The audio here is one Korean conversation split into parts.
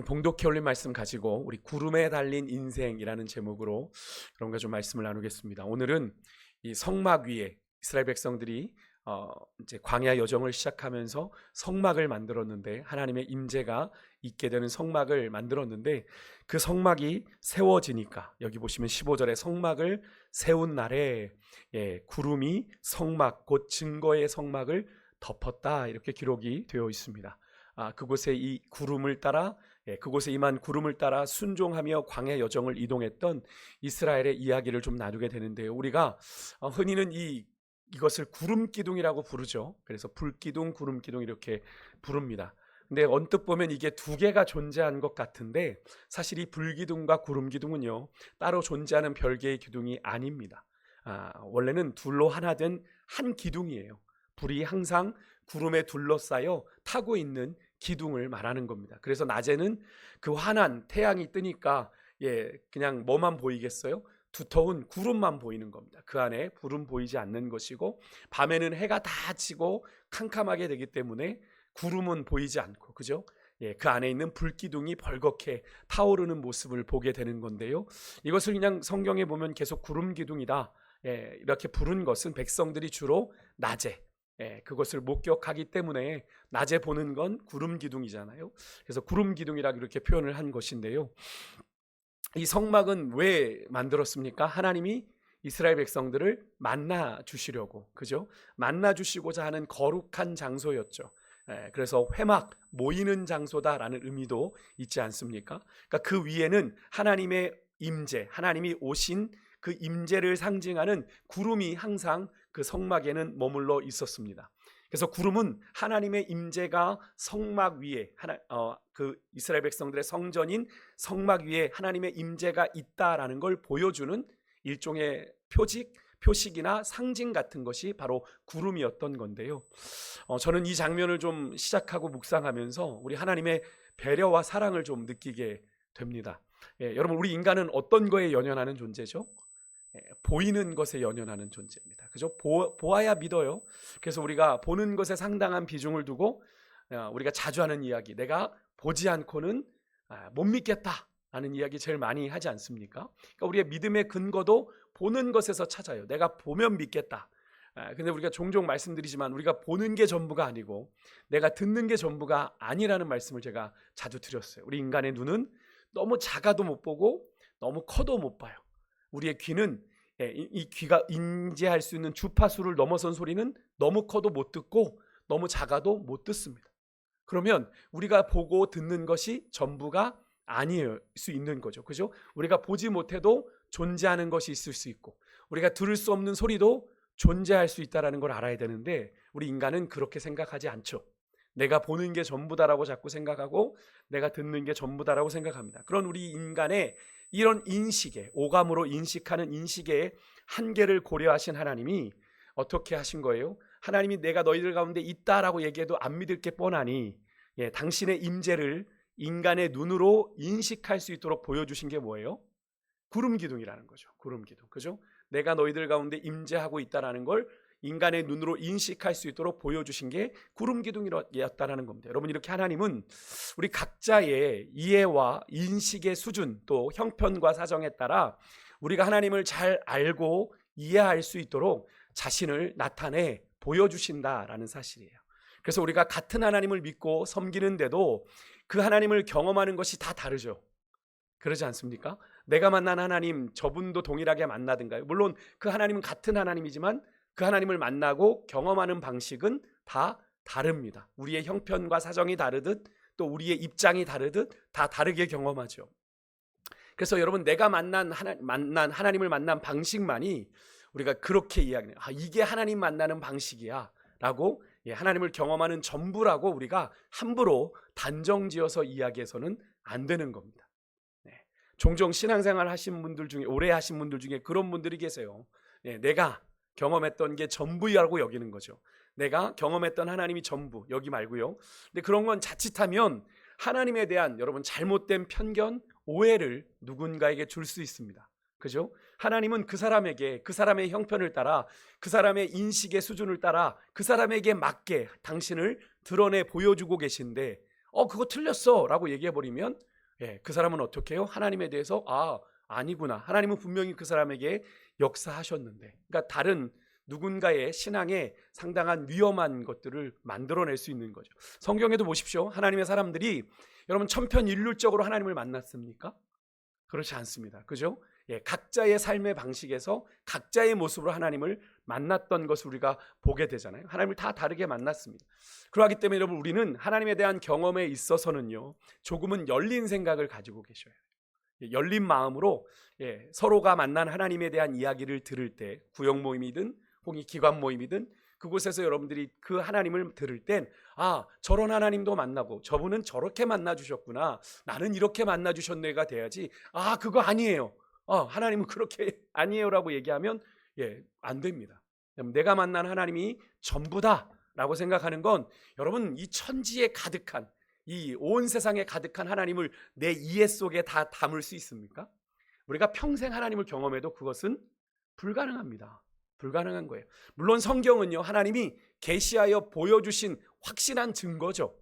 봉독해 올린 말씀 가지고 우리 구름에 달린 인생이라는 제목으로 여러분과 좀 말씀을 나누겠습니다. 오늘은 이 성막 위에 이스라엘 백성들이 이제 광야 여정을 시작하면서 성막을 만들었는데, 하나님의 임재가 있게 되는 성막을 만들었는데, 그 성막이 세워지니까 여기 보시면 15절에 성막을 세운 날에 구름이 성막 곧 증거의 성막을 덮었다, 이렇게 기록이 되어 있습니다. 그곳에 이 구름을 따라 그곳에 임한 구름을 따라 순종하며 광야 여정을 이동했던 이스라엘의 이야기를 좀 나누게 되는데요. 우리가 흔히는 이것을 구름 기둥이라고 부르죠. 그래서 불기둥, 구름 기둥 이렇게 부릅니다. 근데 언뜻 보면 이게 두 개가 존재한 것 같은데, 사실 이 불기둥과 구름 기둥은요, 따로 존재하는 별개의 기둥이 아닙니다. 원래는 둘로 하나 된 한 기둥이에요. 불이 항상 구름에 둘러싸여 타고 있는 기둥을 말하는 겁니다. 그래서 낮에는 그 환한 태양이 뜨니까 그냥 뭐만 보이겠어요? 두터운 구름만 보이는 겁니다. 그 안에 불은 보이지 않는 것이고, 밤에는 해가 다 지고 캄캄하게 되기 때문에 구름은 보이지 않고, 그죠? 그 안에 있는 불기둥이 벌겋게 타오르는 모습을 보게 되는 건데요. 이것을 그냥 성경에 보면 계속 구름 기둥이다 이렇게 부른 것은 백성들이 주로 낮에 그것을 목격하기 때문에, 낮에 보는 건 구름 기둥이잖아요. 그래서 구름 기둥이라고 이렇게 표현을 한 것인데요. 이 성막은 왜 만들었습니까? 하나님이 이스라엘 백성들을 만나 주시려고, 그죠? 만나 주시고자 하는 거룩한 장소였죠. 그래서 회막, 모이는 장소다라는 의미도 있지 않습니까? 그러니까 그 위에는 하나님의 임재, 하나님이 오신 그 임재를 상징하는 구름이 항상 그 성막에는 머물러 있었습니다. 그래서 구름은 하나님의 임재가 성막 위에, 그 이스라엘 백성들의 성전인 성막 위에 하나님의 임재가 있다라는 걸 보여주는 일종의 표식이나 상징 같은 것이 바로 구름이었던 건데요. 저는 이 장면을 좀 시작하고 묵상하면서 우리 하나님의 배려와 사랑을 좀 느끼게 됩니다. 여러분, 우리 인간은 어떤 거에 연연하는 존재죠? 보이는 것에 연연하는 존재입니다. 그죠? 보아야 믿어요. 그래서 우리가 보는 것에 상당한 비중을 두고 우리가 자주 하는 이야기, 내가 보지 않고는 못 믿겠다 라는 이야기 제일 많이 하지 않습니까? 그러니까 우리의 믿음의 근거도 보는 것에서 찾아요. 내가 보면 믿겠다. 근데 우리가 종종 말씀드리지만, 우리가 보는 게 전부가 아니고 내가 듣는 게 전부가 아니라는 말씀을 제가 자주 드렸어요. 우리 인간의 눈은 너무 작아도 못 보고 너무 커도 못 봐요. 우리의 귀는 이 귀가 인지할 수 있는 주파수를 넘어선 소리는 너무 커도 못 듣고 너무 작아도 못 듣습니다. 그러면 우리가 보고 듣는 것이 전부가 아닐 수 있는 거죠. 그죠? 우리가 보지 못해도 존재하는 것이 있을 수 있고, 우리가 들을 수 없는 소리도 존재할 수 있다는 걸 알아야 되는데, 우리 인간은 그렇게 생각하지 않죠. 내가 보는 게 전부다라고 자꾸 생각하고, 내가 듣는 게 전부다라고 생각합니다. 그런 우리 인간의 이런 인식에, 오감으로 인식하는 인식의 한계를 고려하신 하나님이 어떻게 하신 거예요? 하나님이 내가 너희들 가운데 있다라고 얘기해도 안 믿을 게 뻔하니 당신의 임재를 인간의 눈으로 인식할 수 있도록 보여주신 게 뭐예요? 구름 기둥이라는 거죠. 구름 기둥, 그죠? 내가 너희들 가운데 임재하고 있다라는 걸 인간의 눈으로 인식할 수 있도록 보여주신 게 구름 기둥이었다라는 겁니다. 여러분, 이렇게 하나님은 우리 각자의 이해와 인식의 수준, 또 형편과 사정에 따라 우리가 하나님을 잘 알고 이해할 수 있도록 자신을 나타내 보여주신다라는 사실이에요. 그래서 우리가 같은 하나님을 믿고 섬기는데도 그 하나님을 경험하는 것이 다 다르죠. 그러지 않습니까? 내가 만난 하나님, 저분도 동일하게 만나든가요? 물론 그 하나님은 같은 하나님이지만 그 하나님을 만나고 경험하는 방식은 다 다릅니다. 우리의 형편과 사정이 다르듯, 또 우리의 입장이 다르듯 다 다르게 경험하죠. 그래서 여러분, 내가 만난 하나님을 만난 방식만이 우리가 그렇게 이야기해요. 이게 하나님 만나는 방식이야 라고, 하나님을 경험하는 전부라고 우리가 함부로 단정지어서 이야기해서는 안 되는 겁니다. 종종 신앙생활 하신 분들 중에, 오래 하신 분들 중에 그런 분들이 계세요. 내가 경험했던 게 전부라고 여기는 거죠. 내가 경험했던 하나님이 전부, 여기 말고요. 근데 그런 건 자칫하면 하나님에 대한 여러분 잘못된 편견, 오해를 누군가에게 줄 수 있습니다. 그죠? 하나님은 그 사람에게, 그 사람의 형편을 따라, 그 사람의 인식의 수준을 따라 그 사람에게 맞게 당신을 드러내 보여주고 계신데, 그거 틀렸어 라고 얘기해버리면 예, 그 사람은 어떻게 해요? 하나님에 대해서 아니구나. 하나님은 분명히 그 사람에게 역사하셨는데. 그러니까 다른 누군가의 신앙에 상당한 위험한 것들을 만들어낼 수 있는 거죠. 성경에도 보십시오. 하나님의 사람들이 여러분 천편일률적으로 하나님을 만났습니까? 그렇지 않습니다. 그죠? 예, 각자의 삶의 방식에서 각자의 모습으로 하나님을 만났던 것을 우리가 보게 되잖아요. 하나님을 다 다르게 만났습니다. 그러기 때문에 여러분 우리는 하나님에 대한 경험에 있어서는요, 조금은 열린 생각을 가지고 계셔야 돼요. 열린 마음으로 서로가 만난 하나님에 대한 이야기를 들을 때, 구역 모임이든 혹은 기관 모임이든 그곳에서 여러분들이 그 하나님을 들을 땐 저런 하나님도 만나고 저분은 저렇게 만나주셨구나, 나는 이렇게 만나주셨네가 돼야지 그거 아니에요, 하나님은 그렇게 아니에요 라고 얘기하면 안 됩니다. 내가 만난 하나님이 전부다 라고 생각하는 건, 여러분 이 천지에 가득한, 이 온 세상에 가득한 하나님을 내 이해 속에 다 담을 수 있습니까? 우리가 평생 하나님을 경험해도 그것은 불가능합니다. 불가능한 거예요. 물론 성경은요, 하나님이 계시하여 보여주신 확실한 증거죠.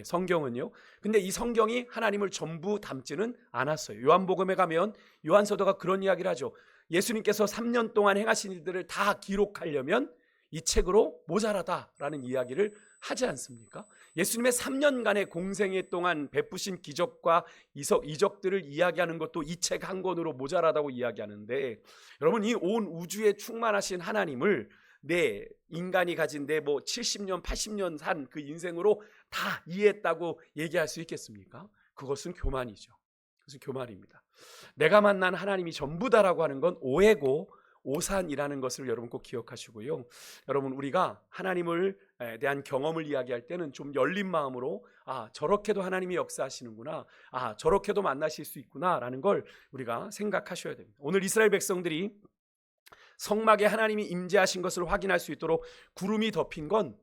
성경은요. 근데 이 성경이 하나님을 전부 담지는 않았어요. 요한복음에 가면 요한서도가 그런 이야기를 하죠. 예수님께서 3년 동안 행하신 일들을 다 기록하려면 이 책으로 모자라다라는 이야기를 하지 않습니까? 예수님의 3년간의 공생애 동안 베푸신 기적과 이적들을 이야기하는 것도 이 책 한 권으로 모자라다고 이야기하는데, 여러분 이 온 우주에 충만하신 하나님을 내 인간이 가진 내 70년 80년 산 그 인생으로 다 이해했다고 얘기할 수 있겠습니까? 그것은 교만이죠. 그것은 교만입니다. 내가 만난 하나님이 전부다라고 하는 건 오해고 오산이라는 것을 여러분 꼭 기억하시고요. 여러분 우리가 하나님을 대한 경험을 이야기할 때는 좀 열린 마음으로 저렇게도 하나님이 역사하시는구나, 저렇게도 만나실 수 있구나 라는 걸 우리가 생각하셔야 됩니다. 오늘 이스라엘 백성들이 성막에 하나님이 임재하신 것을 확인할 수 있도록 구름이 덮인 건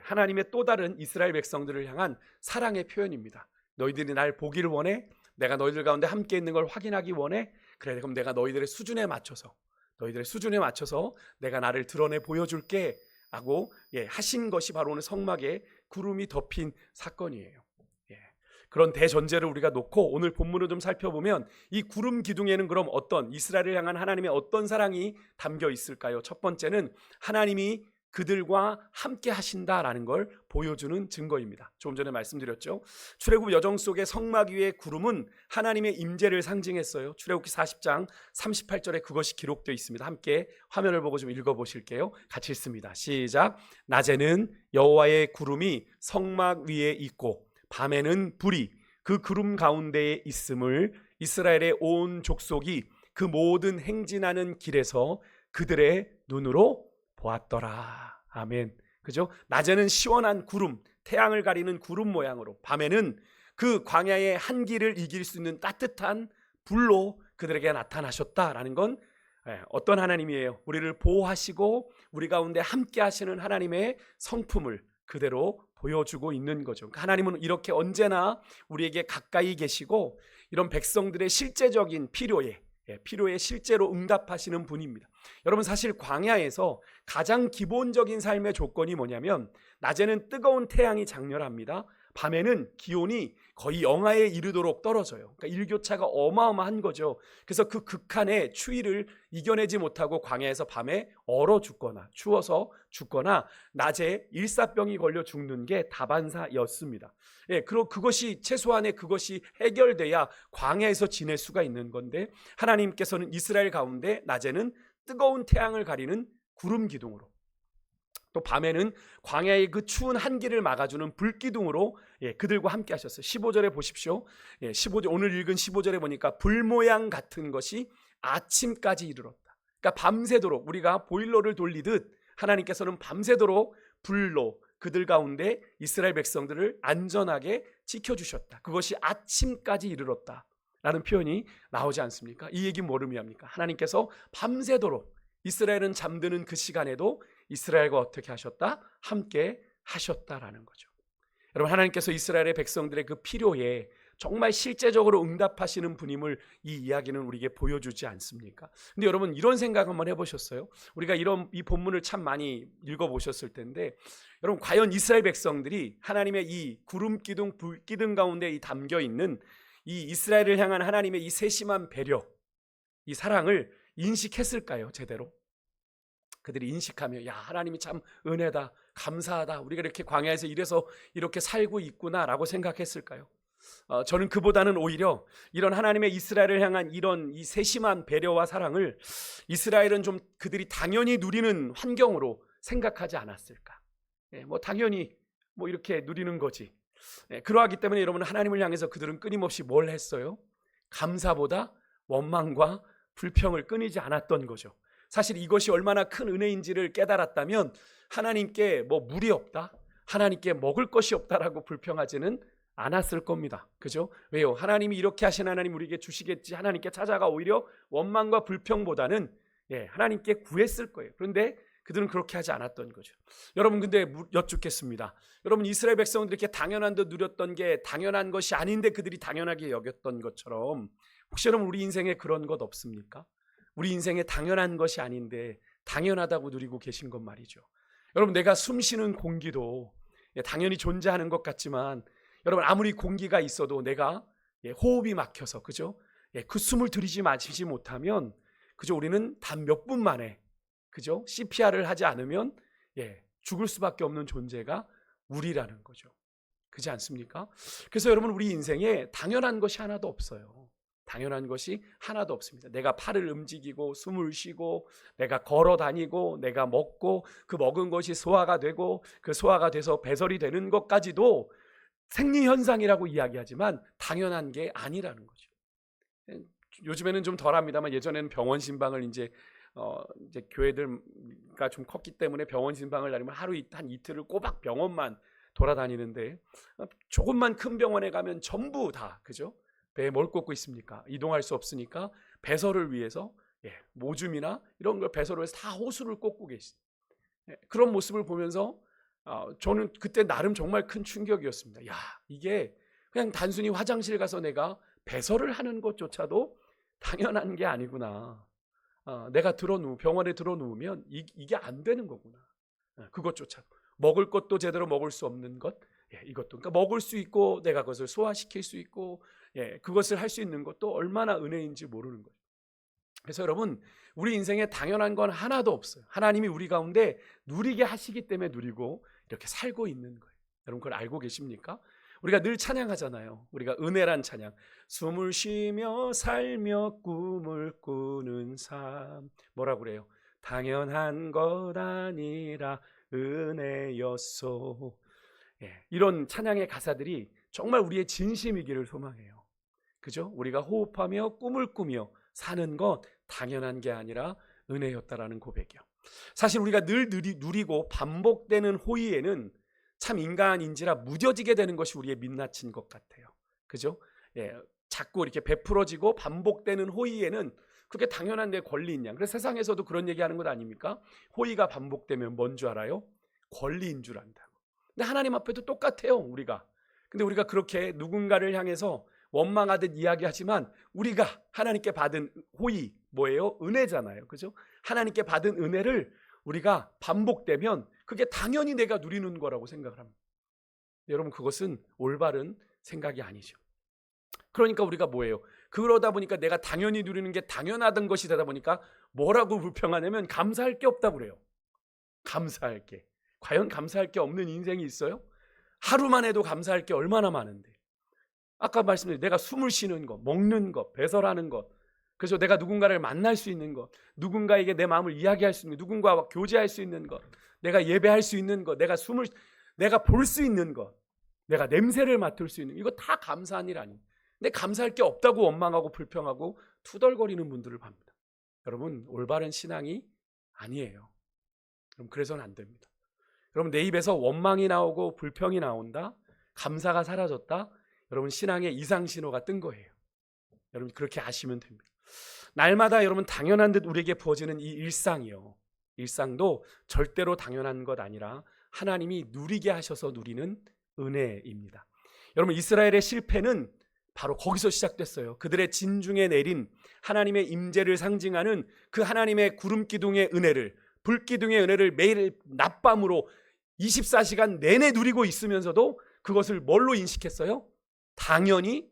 하나님의 또 다른 이스라엘 백성들을 향한 사랑의 표현입니다. 너희들이 날 보기를 원해? 내가 너희들 가운데 함께 있는 걸 확인하기 원해? 그래, 그럼 내가 너희들의 수준에 맞춰서 내가 나를 드러내 보여줄게 하고 하신 것이 바로 오늘 성막에 구름이 덮인 사건이에요. 그런 대전제를 우리가 놓고 오늘 본문을 좀 살펴보면 이 구름 기둥에는 그럼 어떤, 이스라엘을 향한 하나님의 어떤 사랑이 담겨 있을까요? 첫 번째는 하나님이 그들과 함께 하신다라는 걸 보여주는 증거입니다. 조금 전에 말씀드렸죠. 출애굽 여정 속의 성막 위의 구름은 하나님의 임재를 상징했어요. 출애굽기 40장 38절에 그것이 기록되어 있습니다. 함께 화면을 보고 좀 읽어보실게요. 같이 읽습니다. 시작. 낮에는 여호와의 구름이 성막 위에 있고 밤에는 불이 그 구름 가운데에 있음을 이스라엘의 온 족속이 그 모든 행진하는 길에서 그들의 눈으로 보았더라. 아멘. 그죠? 낮에는 시원한 구름, 태양을 가리는 구름 모양으로, 밤에는 그 광야의 한기를 이길 수 있는 따뜻한 불로 그들에게 나타나셨다라는 건 어떤 하나님이에요? 우리를 보호하시고 우리 가운데 함께 하시는 하나님의 성품을 그대로 보여주고 있는 거죠. 그러니까 하나님은 이렇게 언제나 우리에게 가까이 계시고 이런 백성들의 실제적인 필요에 실제로 응답하시는 분입니다. 여러분 사실 광야에서 가장 기본적인 삶의 조건이 뭐냐면, 낮에는 뜨거운 태양이 장렬합니다. 밤에는 기온이 거의 영하에 이르도록 떨어져요. 그러니까 일교차가 어마어마한 거죠. 그래서 그 극한의 추위를 이겨내지 못하고 광야에서 밤에 얼어 죽거나 추워서 죽거나 낮에 일사병이 걸려 죽는 게 다반사였습니다. 그것이 최소한의 그것이 해결돼야 광야에서 지낼 수가 있는 건데, 하나님께서는 이스라엘 가운데 낮에는 뜨거운 태양을 가리는 구름 기둥으로, 또 밤에는 광야의 그 추운 한기를 막아주는 불기둥으로 그들과 함께 하셨어요. 15절에 보십시오. 15절, 오늘 읽은 15절에 보니까 불 모양 같은 것이 아침까지 이르렀다. 그러니까 밤새도록, 우리가 보일러를 돌리듯 하나님께서는 밤새도록 불로 그들 가운데 이스라엘 백성들을 안전하게 지켜주셨다. 그것이 아침까지 이르렀다 라는 표현이 나오지 않습니까? 이 얘기는 뭘 의미합니까? 하나님께서 밤새도록, 이스라엘은 잠드는 그 시간에도 이스라엘과 어떻게 하셨다? 함께 하셨다라는 거죠. 여러분 하나님께서 이스라엘의 백성들의 그 필요에 정말 실제적으로 응답하시는 분임을 이 이야기는 우리에게 보여주지 않습니까? 근데 여러분 이런 생각 한번 해보셨어요? 우리가 이 본문을 참 많이 읽어보셨을 텐데, 여러분 과연 이스라엘 백성들이 하나님의 이 구름 기둥, 불 기둥 가운데 이 담겨 있는 이 이스라엘을 향한 하나님의 이 세심한 배려, 이 사랑을 인식했을까요? 제대로? 그들이 인식하며 야, 하나님이 참 은혜다, 감사하다, 우리가 이렇게 광야에서 이래서 이렇게 살고 있구나라고 생각했을까요? 저는 그보다는 오히려 이런 하나님의 이스라엘을 향한 이런 이 세심한 배려와 사랑을 이스라엘은 좀 그들이 당연히 누리는 환경으로 생각하지 않았을까? 뭐 당연히 뭐 이렇게 누리는 거지. 그러하기 때문에 여러분, 하나님을 향해서 그들은 끊임없이 뭘 했어요? 감사보다 원망과 불평을 끊이지 않았던 거죠. 사실 이것이 얼마나 큰 은혜인지를 깨달았다면 하나님께 뭐 물이 없다, 하나님께 먹을 것이 없다라고 불평하지는 않았을 겁니다. 그죠? 왜요? 하나님이 이렇게 하신 하나님 우리에게 주시겠지, 하나님께 찾아가 오히려 원망과 불평보다는 하나님께 구했을 거예요. 그런데 그들은 그렇게 하지 않았던 거죠. 여러분, 근데 여쭙겠습니다. 여러분, 이스라엘 백성들이 이렇게 당연한 듯 누렸던 게 당연한 것이 아닌데 그들이 당연하게 여겼던 것처럼 혹시 여러분 우리 인생에 그런 것 없습니까? 우리 인생에 당연한 것이 아닌데 당연하다고 누리고 계신 것 말이죠. 여러분, 내가 숨 쉬는 공기도 당연히 존재하는 것 같지만 여러분, 아무리 공기가 있어도 내가 호흡이 막혀서, 그죠? 그 숨을 들이지 못하면, 그죠? 우리는 단 몇 분 만에, 그죠? CPR을 하지 않으면 죽을 수밖에 없는 존재가 우리라는 거죠. 그렇지 않습니까? 그래서 여러분, 우리 인생에 당연한 것이 하나도 없어요. 당연한 것이 하나도 없습니다. 내가 팔을 움직이고 숨을 쉬고 내가 걸어 다니고 내가 먹고 그 먹은 것이 소화가 되고 그 소화가 돼서 배설이 되는 것까지도 생리현상이라고 이야기하지만 당연한 게 아니라는 거죠. 요즘에는 좀 덜합니다만 예전에는 병원 신방을 이제 교회들가 좀 컸기 때문에 병원 신방을 다니면 하루 한 이틀을 꼬박 병원만 돌아다니는데 조금만 큰 병원에 가면 전부 다, 그죠? 배에 뭘 꽂고 있습니까? 이동할 수 없으니까 배설을 위해서 모줌이나 이런 걸 배설을 해서 다 호수를 꽂고 계십니다. 그런 모습을 보면서 저는 그때 나름 정말 큰 충격이었습니다. 야, 이게 그냥 단순히 화장실 가서 내가 배설을 하는 것조차도 당연한 게 아니구나. 내가 병원에 들어누우면 이게 안 되는 거구나. 그것조차도 먹을 것도 제대로 먹을 수 없는 것, 이것도 그러니까 먹을 수 있고 내가 그것을 소화시킬 수 있고 그것을 할 수 있는 것도 얼마나 은혜인지 모르는 거죠. 그래서 여러분, 우리 인생에 당연한 건 하나도 없어요. 하나님이 우리 가운데 누리게 하시기 때문에 누리고 이렇게 살고 있는 거예요. 여러분, 그걸 알고 계십니까? 우리가 늘 찬양하잖아요. 우리가 은혜란 찬양, 숨을 쉬며 살며 꿈을 꾸는 삶, 뭐라고 그래요? 당연한 것 아니라 은혜였소. 이런 찬양의 가사들이 정말 우리의 진심이기를 소망해요. 그죠? 우리가 호흡하며 꿈을 꾸며 사는 것 당연한 게 아니라 은혜였다라는 고백이요. 사실 우리가 늘 누리고 반복되는 호의에는 참 인간인지라 무뎌지게 되는 것이 우리의 민낯인 것 같아요. 그죠? 자꾸 이렇게 베풀어지고 반복되는 호의에는 그게 당연한 내 권리인 양. 그래서 세상에서도 그런 얘기하는 것 아닙니까? 호의가 반복되면 뭔 줄 알아요? 권리인 줄 안다고. 근데 하나님 앞에도 똑같아요, 우리가. 근데 우리가 그렇게 누군가를 향해서 원망하듯 이야기하지만 우리가 하나님께 받은 호의 뭐예요? 은혜잖아요. 그죠? 하나님께 받은 은혜를 우리가 반복되면 그게 당연히 내가 누리는 거라고 생각을 합니다. 여러분, 그것은 올바른 생각이 아니죠. 그러니까 우리가 뭐예요? 그러다 보니까 내가 당연히 누리는 게 당연하던 것이 되다 보니까 뭐라고 불평하냐면 감사할 게 없다고 그래요. 감사할 게. 과연 감사할 게 없는 인생이 있어요? 하루만 해도 감사할 게 얼마나 많은데. 아까 말씀드린 내가 숨을 쉬는 것, 먹는 것, 배설하는 것, 그래서 내가 누군가를 만날 수 있는 것, 누군가에게 내 마음을 이야기할 수 있는 것, 누군가와 교제할 수 있는 것, 내가 예배할 수 있는 것, 내가 볼 수 있는 것, 내가 냄새를 맡을 수 있는 것, 이거 다 감사한 일 아니에요. 근데 감사할 게 없다고 원망하고 불평하고 투덜거리는 분들을 봅니다. 여러분, 올바른 신앙이 아니에요. 그럼 그래서는 안 됩니다. 여러분, 내 입에서 원망이 나오고 불평이 나온다, 감사가 사라졌다, 여러분 신앙의 이상 신호가 뜬 거예요. 여러분 그렇게 아시면 됩니다. 날마다 여러분 당연한 듯 우리에게 부어지는 이 일상이요, 일상도 절대로 당연한 것 아니라 하나님이 누리게 하셔서 누리는 은혜입니다. 여러분, 이스라엘의 실패는 바로 거기서 시작됐어요. 그들의 진중에 내린 하나님의 임재를 상징하는 그 하나님의 구름기둥의 은혜를, 불기둥의 은혜를 매일 낮밤으로 24시간 내내 누리고 있으면서도 그것을 뭘로 인식했어요? 당연히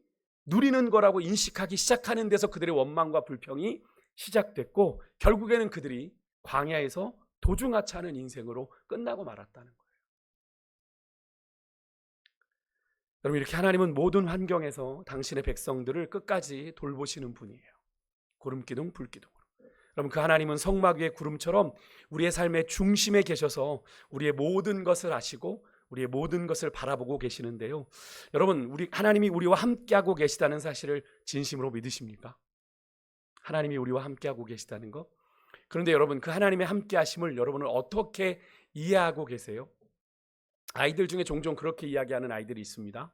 누리는 거라고 인식하기 시작하는 데서 그들의 원망과 불평이 시작됐고 결국에는 그들이 광야에서 도중하차하는 인생으로 끝나고 말았다는 거예요. 여러분, 이렇게 하나님은 모든 환경에서 당신의 백성들을 끝까지 돌보시는 분이에요. 구름기둥 불기둥으로. 여러분, 그 하나님은 성막 위의 구름처럼 우리의 삶의 중심에 계셔서 우리의 모든 것을 아시고 우리의 모든 것을 바라보고 계시는데요. 여러분, 하나님이 우리와 함께하고 계시다는 사실을 진심으로 믿으십니까? 하나님이 우리와 함께하고 계시다는 것. 그런데 여러분, 그 하나님의 함께하심을 여러분은 어떻게 이해하고 계세요? 아이들 중에 종종 그렇게 이야기하는 아이들이 있습니다.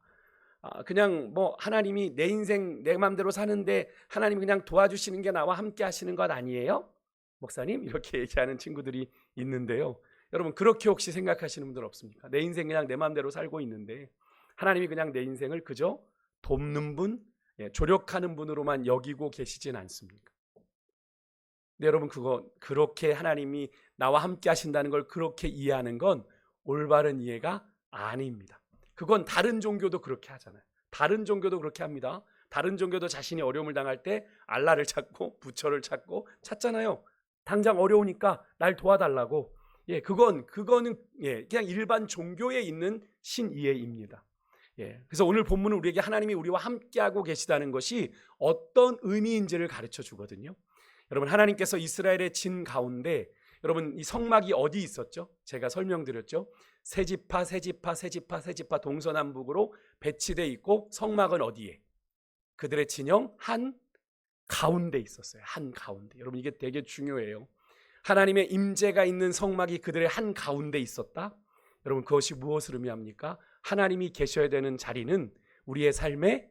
그냥 뭐 하나님이 내 인생 내 마음대로 사는데 하나님이 그냥 도와주시는 게 나와 함께 하시는 것 아니에요? 목사님, 이렇게 얘기하는 친구들이 있는데요. 여러분, 그렇게 혹시 생각하시는 분들 없습니까? 내 인생 그냥 내 마음대로 살고 있는데 하나님이 그냥 내 인생을 그저 돕는 분, 조력하는 분으로만 여기고 계시진 않습니까? 근데 여러분, 그렇게 하나님이 나와 함께 하신다는 걸 그렇게 이해하는 건 올바른 이해가 아닙니다. 그건 다른 종교도 그렇게 하잖아요. 다른 종교도 그렇게 합니다. 다른 종교도 자신이 어려움을 당할 때 알라를 찾고 부처를 찾고 찾잖아요. 당장 어려우니까 날 도와달라고. 그거는 그냥 일반 종교에 있는 신이해입니다. 그래서 오늘 본문은 우리에게 하나님이 우리와 함께하고 계시다는 것이 어떤 의미인지를 가르쳐 주거든요. 여러분, 하나님께서 이스라엘의 진 가운데 여러분, 이 성막이 어디 있었죠? 제가 설명드렸죠. 세 지파 동서남북으로 배치되어 있고 성막은 어디에? 그들의 진영 한 가운데 있었어요. 한 가운데. 여러분, 이게 되게 중요해요. 하나님의 임재가 있는 성막이 그들의 한 가운데 있었다. 여러분, 그것이 무엇을 의미합니까? 하나님이 계셔야 되는 자리는 우리의 삶의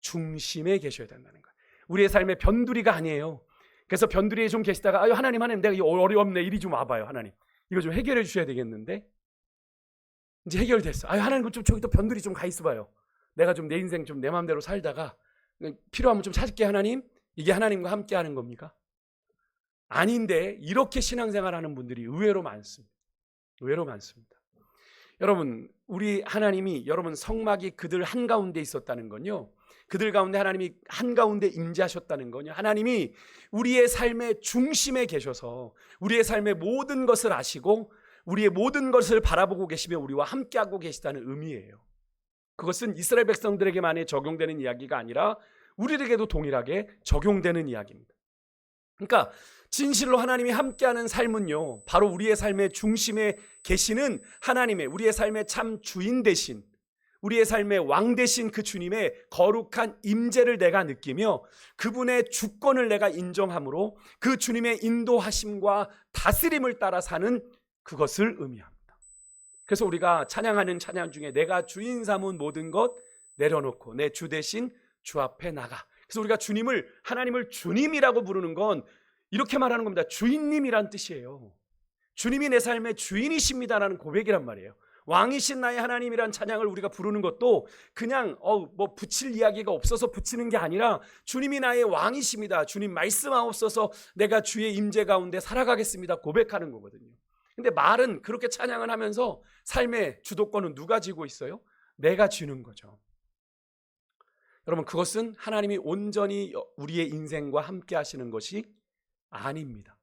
중심에 계셔야 된다는 거예요. 우리의 삶의 변두리가 아니에요. 그래서 변두리에 좀 계시다가 하나님 내가 이거 어렵네, 이리 좀 와봐요. 하나님 이거 좀 해결해 주셔야 되겠는데. 이제 해결됐어. 하나님 좀 저기 또 변두리 좀 가 있어봐요. 내가 좀 내 인생 좀 내 마음대로 살다가 필요하면 좀 찾을게. 하나님, 이게 하나님과 함께 하는 겁니까? 아닌데 이렇게 신앙생활하는 분들이 의외로 많습니다. 의외로 많습니다. 여러분, 우리 하나님이 여러분 성막이 그들 한가운데 있었다는 건요, 그들 가운데 하나님이 한가운데 임재하셨다는 건요, 하나님이 우리의 삶의 중심에 계셔서 우리의 삶의 모든 것을 아시고 우리의 모든 것을 바라보고 계시며 우리와 함께하고 계시다는 의미예요. 그것은 이스라엘 백성들에게만에 적용되는 이야기가 아니라 우리에게도 동일하게 적용되는 이야기입니다. 그러니까 진실로 하나님이 함께하는 삶은요, 바로 우리의 삶의 중심에 계시는 하나님의, 우리의 삶의 참 주인 되신, 우리의 삶의 왕 되신 그 주님의 거룩한 임재를 내가 느끼며 그분의 주권을 내가 인정함으로 그 주님의 인도하심과 다스림을 따라 사는 그것을 의미합니다. 그래서 우리가 찬양하는 찬양 중에 내가 주인 삼은 모든 것 내려놓고 내 주 대신 주 앞에 나가. 그래서 우리가 하나님을 주님이라고 부르는 건 이렇게 말하는 겁니다. 주인님이란 뜻이에요. 주님이 내 삶의 주인이십니다라는 고백이란 말이에요. 왕이신 나의 하나님이란 찬양을 우리가 부르는 것도 그냥 뭐 붙일 이야기가 없어서 붙이는 게 아니라 주님이 나의 왕이십니다. 주님 말씀하옵소서 내가 주의 임재 가운데 살아가겠습니다. 고백하는 거거든요. 근데 말은 그렇게 찬양을 하면서 삶의 주도권은 누가 쥐고 있어요? 내가 쥐는 거죠. 여러분, 그것은 하나님이 온전히 우리의 인생과 함께 하시는 것이 아닙니다.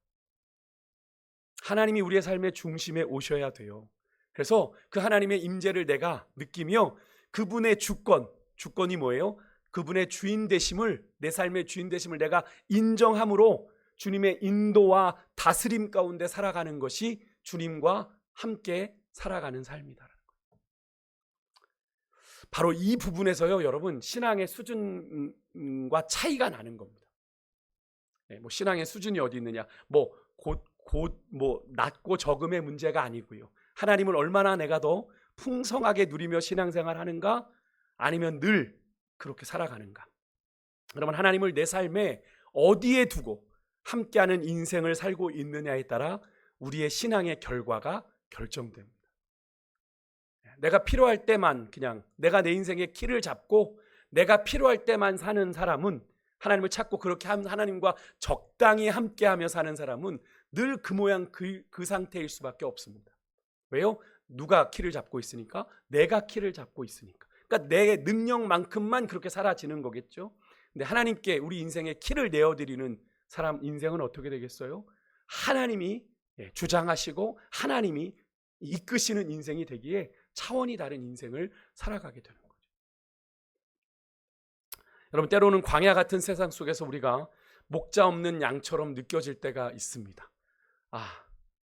하나님이 우리의 삶의 중심에 오셔야 돼요. 그래서 그 하나님의 임재를 내가 느끼며 그분의 주권이 뭐예요? 그분의 주인 되심을, 내 삶의 주인 되심을 내가 인정함으로 주님의 인도와 다스림 가운데 살아가는 것이 주님과 함께 살아가는 삶이다. 바로 이 부분에서요, 여러분, 신앙의 수준과 차이가 나는 겁니다. 뭐 신앙의 수준이 어디 있느냐, 낮고 적음의 문제가 아니고요. 하나님을 얼마나 내가 더 풍성하게 누리며 신앙생활 하는가, 아니면 늘 그렇게 살아가는가. 여러분, 하나님을 내 삶에 어디에 두고 함께하는 인생을 살고 있느냐에 따라 우리의 신앙의 결과가 결정됩니다. 내가 필요할 때만 그냥 내가 내 인생의 키를 잡고 내가 필요할 때만 사는 사람은, 하나님을 찾고 그렇게 하나님과 적당히 함께하며 사는 사람은 늘 그 모양 그 상태일 수밖에 없습니다. 왜요? 누가 키를 잡고 있으니까? 내가 키를 잡고 있으니까. 그러니까 내 능력만큼만 그렇게 사라지는 거겠죠. 근데 하나님께 우리 인생의 키를 내어드리는 사람 인생은 어떻게 되겠어요? 하나님이 주장하시고 하나님이 이끄시는 인생이 되기에 차원이 다른 인생을 살아가게 되는 거죠. 여러분, 때로는 광야 같은 세상 속에서 우리가 목자 없는 양처럼 느껴질 때가 있습니다.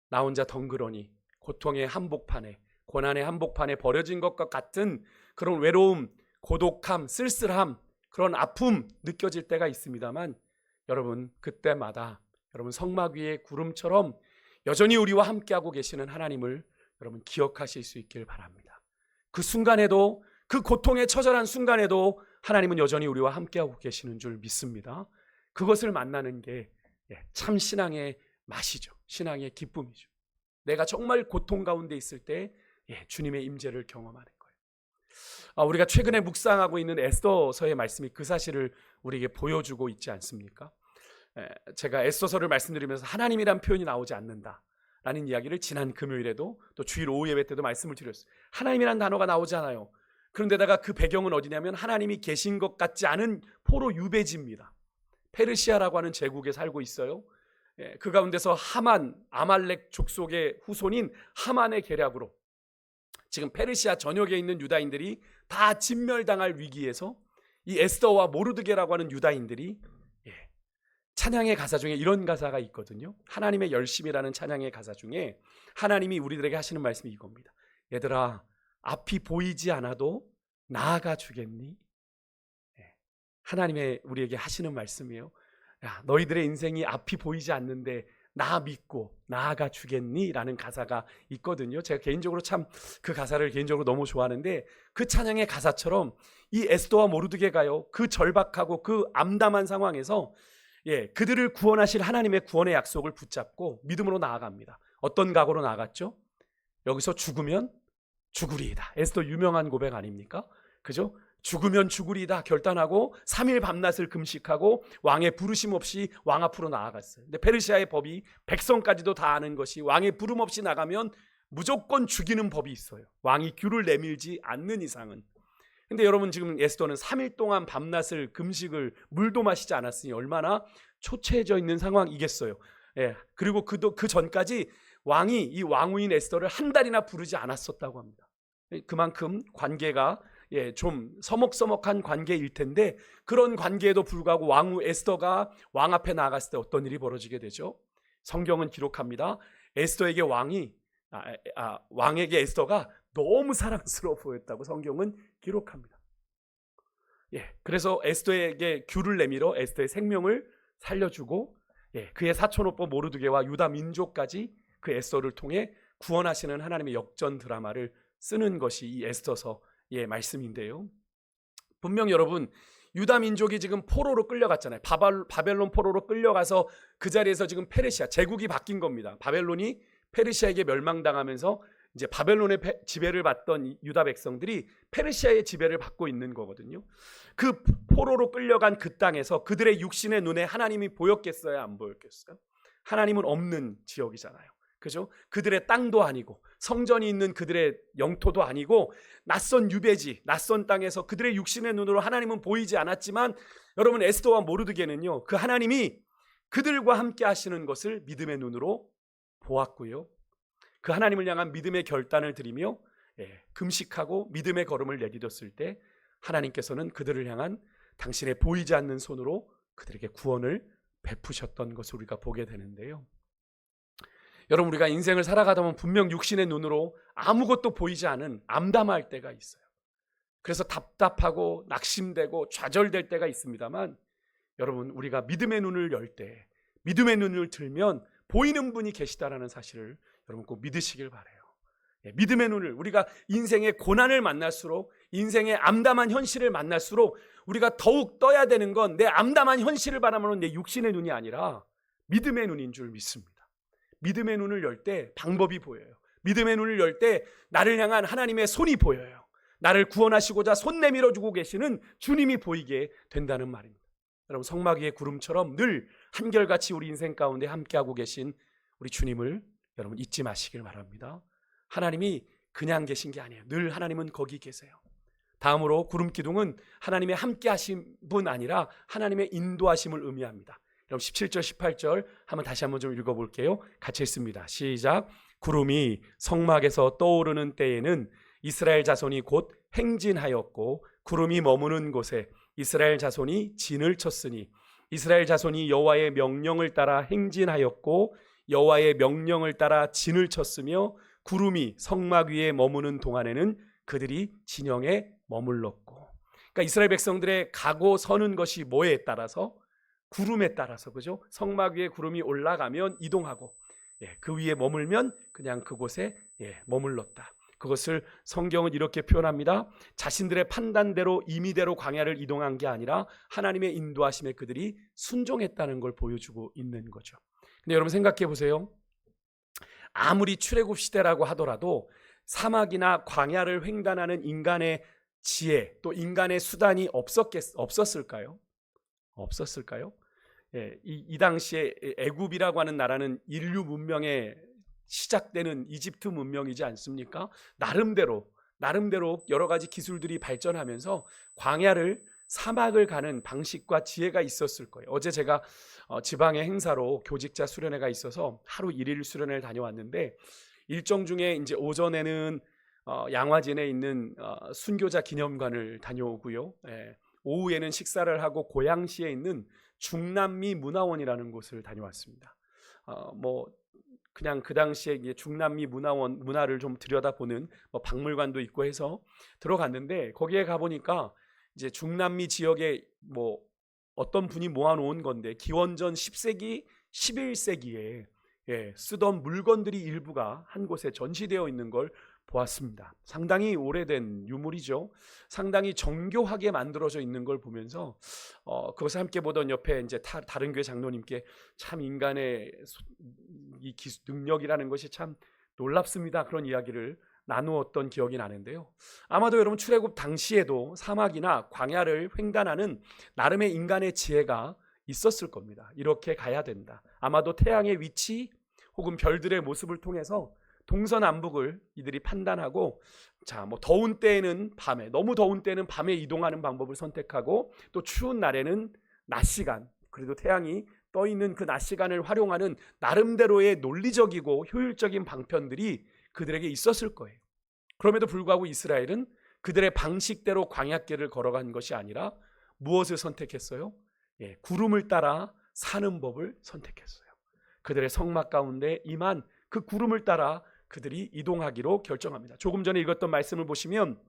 나 혼자 덩그러니 고통의 한복판에, 고난의 한복판에 버려진 것과 같은 그런 외로움, 고독함, 쓸쓸함, 그런 아픔 느껴질 때가 있습니다만, 여러분, 그때마다 여러분 성막 위의 구름처럼 여전히 우리와 함께하고 계시는 하나님을 여러분 기억하실 수 있길 바랍니다. 그 순간에도, 그 고통의 처절한 순간에도 하나님은 여전히 우리와 함께하고 계시는 줄 믿습니다. 그것을 만나는 게 참 신앙의 맛이죠. 신앙의 기쁨이죠. 내가 정말 고통 가운데 있을 때 주님의 임재를 경험하는 거예요. 우리가 최근에 묵상하고 있는 에스더서의 말씀이 그 사실을 우리에게 보여주고 있지 않습니까? 제가 에스더서를 말씀드리면서 하나님이란 표현이 나오지 않는다라는 이야기를 지난 금요일에도 또 주일 오후 예배 때도 말씀을 드렸어요. 하나님이란 단어가 나오지 않아요. 그런데다가 그 배경은 어디냐면 하나님이 계신 것 같지 않은 포로 유배지입니다. 페르시아라고 하는 제국에 살고 있어요. 그 가운데서 하만, 아말렉 족속의 후손인 하만의 계략으로 지금 페르시아 전역에 있는 유다인들이 다 진멸당할 위기에서 이 에스더와 모르드게라고 하는 유다인들이 찬양의 가사 중에 이런 가사가 있거든요. 하나님의 열심이라는 찬양의 가사 중에 하나님이 우리들에게 하시는 말씀이 이겁니다. 얘들아, 앞이 보이지 않아도 나아가 주겠니? 하나님의 우리에게 하시는 말씀이에요. 야, 너희들의 인생이 앞이 보이지 않는데 나 믿고 나아가 주겠니? 라는 가사가 있거든요. 제가 개인적으로 참 그 가사를 개인적으로 너무 좋아하는데, 그 찬양의 가사처럼 이 에스더와 모르드게가요, 그 절박하고 그 암담한 상황에서 그들을 구원하실 하나님의 구원의 약속을 붙잡고 믿음으로 나아갑니다. 어떤 각오로 나아갔죠? 여기서 죽으면 죽으리이다. 에스더 유명한 고백 아닙니까? 그죠? 죽으면 죽으리이다 결단하고 3일 밤낮을 금식하고 왕의 부르심 없이 왕 앞으로 나아갔어요. 근데 페르시아의 법이 백성까지도 다 아는 것이 왕의 부름 없이 나가면 무조건 죽이는 법이 있어요. 왕이 규를 내밀지 않는 이상은. 근데 여러분, 지금 에스더는 3일 동안 밤낮을 금식을, 물도 마시지 않았으니 얼마나 초췌해져 있는 상황이겠어요. 그리고 그 전까지 왕이 이 왕후인 에스더를 한 달이나 부르지 않았었다고 합니다. 그만큼 관계가 좀 서먹서먹한 관계일 텐데, 그런 관계에도 불구하고 왕후 에스더가 왕 앞에 나갔을 때 어떤 일이 벌어지게 되죠? 성경은 기록합니다. 에스더에게 왕에게 에스더가 너무 사랑스러워 보였다고 성경은 기록합니다. 그래서 에스더에게 규를 내밀어 에스더의 생명을 살려주고 그의 사촌오빠 모르드게와 유다 민족까지 그 에스더를 통해 구원하시는 하나님의 역전 드라마를 쓰는 것이 이 에스더서의 말씀인데요. 분명 여러분, 유다 민족이 지금 포로로 끌려갔잖아요. 바벨론 포로로 끌려가서 그 자리에서 지금 페르시아 제국이 바뀐 겁니다. 바벨론이 페르시아에게 멸망당하면서 이제 바벨론의 지배를 받던 유다 백성들이 페르시아의 지배를 받고 있는 거거든요. 그 포로로 끌려간 그 땅에서 그들의 육신의 눈에 하나님이 보였겠어요? 안 보였겠어요? 하나님은 없는 지역이잖아요. 그죠? 그들의 땅도 아니고 성전이 있는 그들의 영토도 아니고 낯선 유배지, 낯선 땅에서 그들의 육신의 눈으로 하나님은 보이지 않았지만, 여러분, 에스더와 모르드게는요, 그 하나님이 그들과 함께 하시는 것을 믿음의 눈으로 보았고요. 그 하나님을 향한 믿음의 결단을 드리며 금식하고 믿음의 걸음을 내딛었을 때 하나님께서는 그들을 향한 당신의 보이지 않는 손으로 그들에게 구원을 베푸셨던 것을 우리가 보게 되는데요. 여러분, 우리가 인생을 살아가다 보면 분명 육신의 눈으로 아무것도 보이지 않은 암담할 때가 있어요. 그래서 답답하고 낙심되고 좌절될 때가 있습니다만, 여러분, 우리가 믿음의 눈을 열 때, 믿음의 눈을 들면 보이는 분이 계시다라는 사실을 여러분 꼭 믿으시길 바라요. 믿음의 눈을, 우리가 인생의 고난을 만날수록, 인생의 암담한 현실을 만날수록 우리가 더욱 떠야 되는 건 내 암담한 현실을 바라보는 내 육신의 눈이 아니라 믿음의 눈인 줄 믿습니다. 믿음의 눈을 열 때 방법이 보여요. 믿음의 눈을 열 때 나를 향한 하나님의 손이 보여요. 나를 구원하시고자 손 내밀어 주고 계시는 주님이 보이게 된다는 말입니다. 여러분, 성막 위의 구름처럼 늘 한결같이 우리 인생 가운데 함께하고 계신 우리 주님을 여러분 잊지 마시길 바랍니다. 하나님이 그냥 계신 게 아니에요. 늘 하나님은 거기 계세요. 다음으로 구름 기둥은 하나님의 함께 하심뿐 아니라 하나님의 인도하심을 의미합니다. 그럼 17절 18절 한번 다시 한번 좀 읽어볼게요. 같이 읽습니다. 시작. 구름이 성막에서 떠오르는 때에는 이스라엘 자손이 곧 행진하였고 구름이 머무는 곳에 이스라엘 자손이 진을 쳤으니 이스라엘 자손이 여호와의 명령을 따라 행진하였고 여호와의 명령을 따라 진을 쳤으며 구름이 성막 위에 머무는 동안에는 그들이 진영에 머물렀고. 그러니까 이스라엘 백성들의 가고 서는 것이 뭐에 따라서? 구름에 따라서, 그죠? 성막 위에 구름이 올라가면 이동하고, 그 위에 머물면 그냥 그곳에 머물렀다. 그것을 성경은 이렇게 표현합니다. 자신들의 판단대로 임의대로 광야를 이동한 게 아니라 하나님의 인도하심에 그들이 순종했다는 걸 보여주고 있는 거죠. 근데 여러분 생각해 보세요. 아무리 출애굽 시대라고 하더라도 사막이나 광야를 횡단하는 인간의 지혜 또 인간의 수단이 없었을까요? 없었을까요? 이 당시에 애굽이라고 하는 나라는 인류 문명의 시작되는 이집트 문명이지 않습니까? 나름대로 여러 가지 기술들이 발전하면서 광야를 사막을 가는 방식과 지혜가 있었을 거예요. 어제 제가 지방의 행사로 교직자 수련회가 있어서 하루 1일 수련회를 다녀왔는데 일정 중에 이제 오전에는 양화진에 있는 순교자 기념관을 다녀오고요. 오후에는 식사를 하고 고양시에 있는 중남미 문화원이라는 곳을 다녀왔습니다. 그냥 그 당시에 중남미 문화를 좀 들여다보는 박물관도 있고 해서 들어갔는데 거기에 가보니까 이제 중남미 지역에 어떤 분이 모아놓은 건데 기원전 10세기, 11세기에 쓰던 물건들이 일부가 한 곳에 전시되어 있는 걸 보았습니다. 상당히 오래된 유물이죠. 상당히 정교하게 만들어져 있는 걸 보면서 그것을 함께 보던 옆에 이제 다른 교회 장로님께 참 인간의 이 능력이라는 것이 참 놀랍습니다. 그런 이야기를 나누었던 기억이 나는데요. 아마도 여러분 출애굽 당시에도 사막이나 광야를 횡단하는 나름의 인간의 지혜가 있었을 겁니다. 이렇게 가야 된다. 아마도 태양의 위치 혹은 별들의 모습을 통해서 동서남북을 이들이 판단하고 더운 때에는 밤에, 너무 더운 때는 밤에 이동하는 방법을 선택하고 또 추운 날에는 낮 시간, 그래도 태양이 떠 있는 그 낮 시간을 활용하는 나름대로의 논리적이고 효율적인 방편들이 그들에게 있었을 거예요. 그럼에도 불구하고 이스라엘은 그들의 방식대로 광야길을 걸어간 것이 아니라 무엇을 선택했어요? 구름을 따라 사는 법을 선택했어요. 그들의 성막 가운데 임한 그 구름을 따라 그들이 이동하기로 결정합니다. 조금 전에 읽었던 말씀을 보시면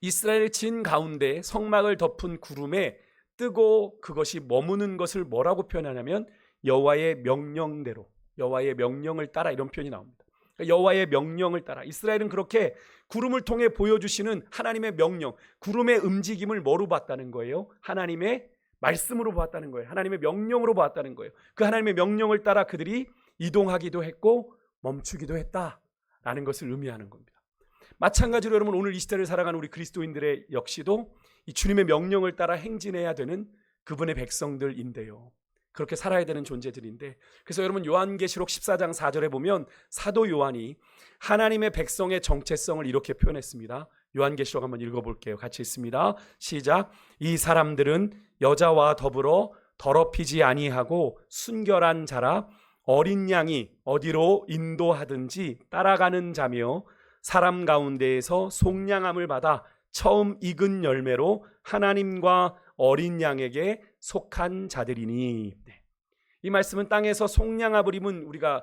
이스라엘 진 가운데 성막을 덮은 구름에 뜨고 그것이 머무는 것을 뭐라고 표현하냐면 여호와의 명령대로, 여호와의 명령을 따라, 이런 표현이 나옵니다. 여호와의 명령을 따라. 이스라엘은 그렇게 구름을 통해 보여주시는 하나님의 명령, 구름의 움직임을 뭐로 봤다는 거예요? 하나님의 말씀으로 보았다는 거예요. 하나님의 명령으로 보았다는 거예요. 그 하나님의 명령을 따라 그들이 이동하기도 했고 멈추기도 했다라는 것을 의미하는 겁니다. 마찬가지로 여러분 오늘 이 시대를 살아가는 우리 그리스도인들의 역시도 이 주님의 명령을 따라 행진해야 되는 그분의 백성들인데요. 그렇게 살아야 되는 존재들인데, 그래서 여러분 요한계시록 14장 4절에 보면 사도 요한이 하나님의 백성의 정체성을 이렇게 표현했습니다. 요한계시록 한번 읽어볼게요. 같이 읽습니다. 시작. 이 사람들은 여자와 더불어 더럽히지 아니하고 순결한 자라 어린 양이 어디로 인도하든지 따라가는 자며 사람 가운데에서 속량함을 받아 처음 익은 열매로 하나님과 어린 양에게 속한 자들이니. 이 말씀은 땅에서 속량함을 입은, 우리가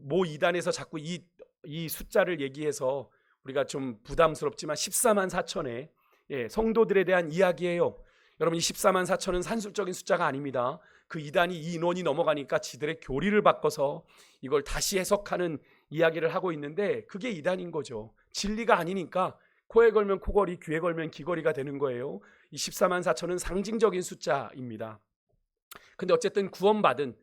모 이단에서 자꾸 이 숫자를 얘기해서 우리가 좀 부담스럽지만 14만 4천의 성도들에 대한 이야기예요. 여러분 이 14만 4천은 산술적인 숫자가 아닙니다. 그 이단이 이 인원이 넘어가니까 지들의 교리를 바꿔서 이걸 다시 해석하는 이야기를 하고 있는데 그게 이단인 거죠. 진리가 아니니까 코에 걸면 코걸이, 귀에 걸면 귀걸이가 되는 거예요. 이 14만 4천은 상징적인 숫자입니다. 근데 어쨌든 구원받은,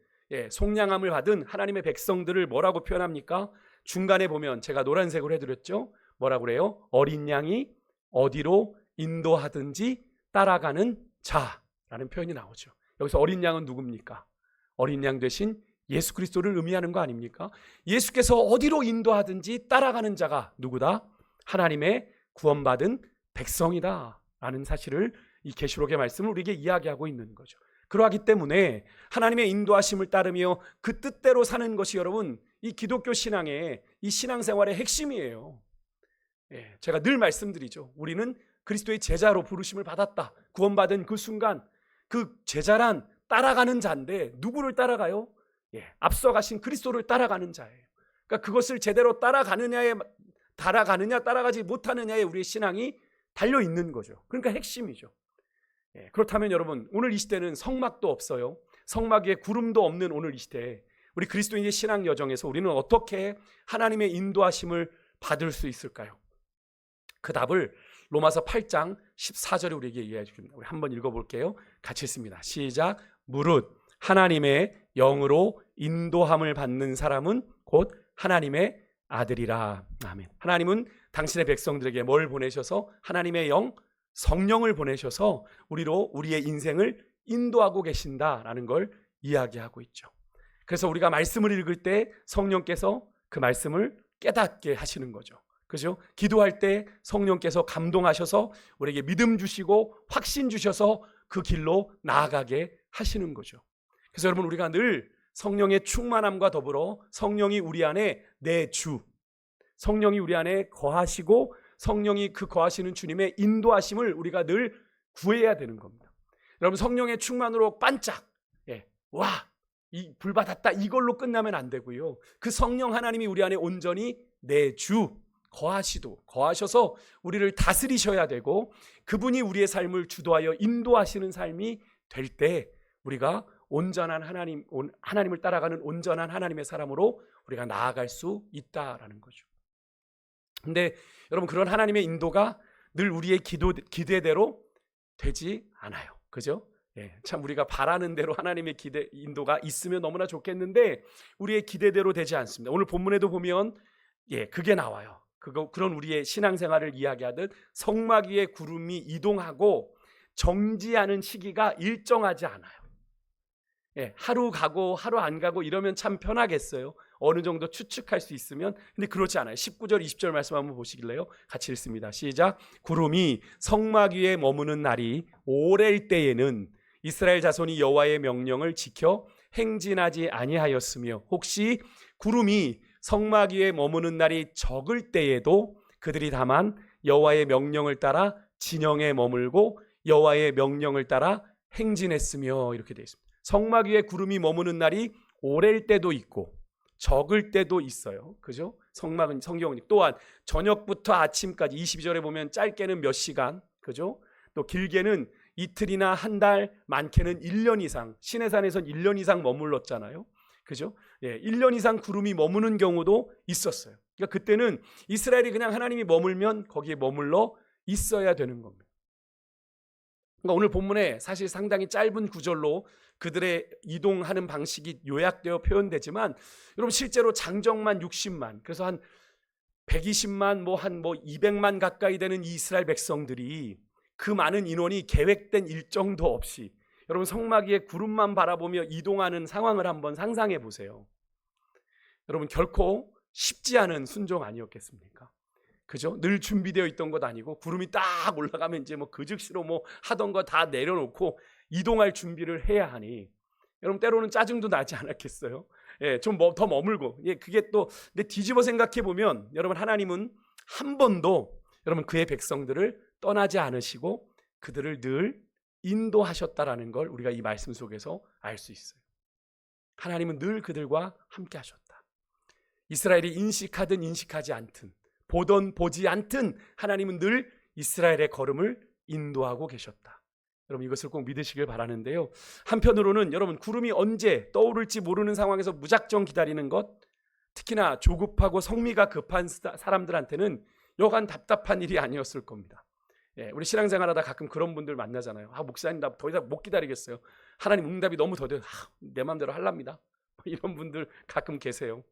속량함을 받은 하나님의 백성들을 뭐라고 표현합니까? 중간에 보면 제가 노란색으로 해드렸죠. 뭐라고 그래요? 어린 양이 어디로 인도하든지 따라가는 자라는 표현이 나오죠. 여기서 어린 양은 누굽니까? 어린 양 대신 예수 그리스도를 의미하는 거 아닙니까? 예수께서 어디로 인도하든지 따라가는 자가 누구다? 하나님의 구원받은 백성이다라는 사실을 이 계시록의 말씀을 우리에게 이야기하고 있는 거죠. 그러하기 때문에 하나님의 인도하심을 따르며 그 뜻대로 사는 것이 여러분 이 기독교 신앙의 이 신앙생활의 핵심이에요. 제가 늘 말씀드리죠. 우리는 그리스도의 제자로 부르심을 받았다. 구원받은 그 순간 그 제자란 따라가는 자인데 누구를 따라가요? 앞서가신 그리스도를 따라가는 자예요. 그러니까 그것을 제대로 따라가느냐 따라가지 못하느냐에 우리의 신앙이 달려 있는 거죠. 그러니까 핵심이죠. 그렇다면 여러분 오늘 이 시대는 성막도 없어요. 성막 위에 구름도 없는 오늘 이 시대에 우리 그리스도인의 신앙 여정에서 우리는 어떻게 하나님의 인도하심을 받을 수 있을까요? 그 답을 로마서 8장 14절에 우리에게 이해해 줍니다. 우리 한번 읽어볼게요. 같이 읽습니다. 시작. 무릇 하나님의 영으로 인도함을 받는 사람은 곧 하나님의 아들이라. 아멘. 하나님은 당신의 백성들에게 뭘 보내셔서 하나님의 영, 성령을 보내셔서 우리의 인생을 인도하고 계신다라는 걸 이야기하고 있죠. 그래서 우리가 말씀을 읽을 때 성령께서 그 말씀을 깨닫게 하시는 거죠. 그죠? 기도할 때 성령께서 감동하셔서 우리에게 믿음 주시고 확신 주셔서 그 길로 나아가게 하시는 거죠. 그래서 여러분 우리가 늘 성령의 충만함과 더불어 성령이 우리 안에 내주, 성령이 우리 안에 거하시고 성령이 그 거하시는 주님의 인도하심을 우리가 늘 구해야 되는 겁니다. 여러분 성령의 충만으로 반짝 와, 이 불받았다 이걸로 끝나면 안 되고요. 그 성령 하나님이 우리 안에 온전히 내주 거하셔서 우리를 다스리셔야 되고 그분이 우리의 삶을 주도하여 인도하시는 삶이 될 때 우리가 온전한 하나님을 따라가는 온전한 하나님의 사람으로 우리가 나아갈 수 있다라는 거죠. 근데 여러분 그런 하나님의 인도가 늘 우리의 기대대로 되지 않아요. 그죠? 참 우리가 바라는 대로 하나님의 인도가 있으면 너무나 좋겠는데 우리의 기대대로 되지 않습니다. 오늘 본문에도 보면 그게 나와요. 그런 우리의 신앙생활을 이야기하듯 성막 위에 구름이 이동하고 정지하는 시기가 일정하지 않아요. 하루 가고 하루 안 가고 이러면 참 편하겠어요. 어느 정도 추측할 수 있으면. 근데 그렇지 않아요. 19절 20절 말씀 한번 보시길래요. 같이 읽습니다. 시작. 구름이 성막 위에 머무는 날이 오랠 때에는 이스라엘 자손이 여호와의 명령을 지켜 행진하지 아니하였으며 혹시 구름이 성막 위에 머무는 날이 적을 때에도 그들이 다만 여호와의 명령을 따라 진영에 머물고 여호와의 명령을 따라 행진했으며 이렇게 되어 있습니다. 성막 위에 구름이 머무는 날이 오랠 때도 있고 적을 때도 있어요. 그죠? 성막은 성경은 또한 저녁부터 아침까지 22절에 보면 짧게는 몇 시간, 그죠? 또 길게는 이틀이나 한 달, 많게는 1년 이상, 시내산에선 1년 이상 머물렀잖아요. 그죠? 1년 이상 구름이 머무는 경우도 있었어요. 그러니까 그때는 이스라엘이 그냥 하나님이 머물면 거기에 머물러 있어야 되는 겁니다. 그러니까 오늘 본문에 사실 상당히 짧은 구절로 그들의 이동하는 방식이 요약되어 표현되지만 여러분 실제로 장정만 60만, 그래서 한 120만, 한 200만 가까이 되는 이스라엘 백성들이 그 많은 인원이 계획된 일정도 없이 여러분 성막 위에 구름만 바라보며 이동하는 상황을 한번 상상해 보세요. 여러분 결코 쉽지 않은 순종 아니었겠습니까? 그죠? 늘 준비되어 있던 것 아니고 구름이 딱 올라가면 이제 그 즉시로 하던 거 다 내려놓고 이동할 준비를 해야 하니 여러분 때로는 짜증도 나지 않았겠어요? 좀 더 머물고 그게 또 근데 뒤집어 생각해 보면 여러분 하나님은 한 번도 여러분 그의 백성들을 떠나지 않으시고 그들을 늘 인도하셨다라는 걸 우리가 이 말씀 속에서 알 수 있어요. 하나님은 늘 그들과 함께 하셨다. 이스라엘이 인식하든 인식하지 않든 보던 보지 않든 하나님은 늘 이스라엘의 걸음을 인도하고 계셨다. 여러분 이것을 꼭 믿으시길 바라는데요. 한편으로는 여러분 구름이 언제 떠오를지 모르는 상황에서 무작정 기다리는 것, 특히나 조급하고 성미가 급한 사람들한테는 여간 답답한 일이 아니었을 겁니다. 우리 신앙생활하다 가끔 그런 분들 만나잖아요. 목사님 나 더 이상 못 기다리겠어요. 하나님 응답이 너무 더뎌. 내 마음대로 하랍니다. 이런 분들 가끔 계세요.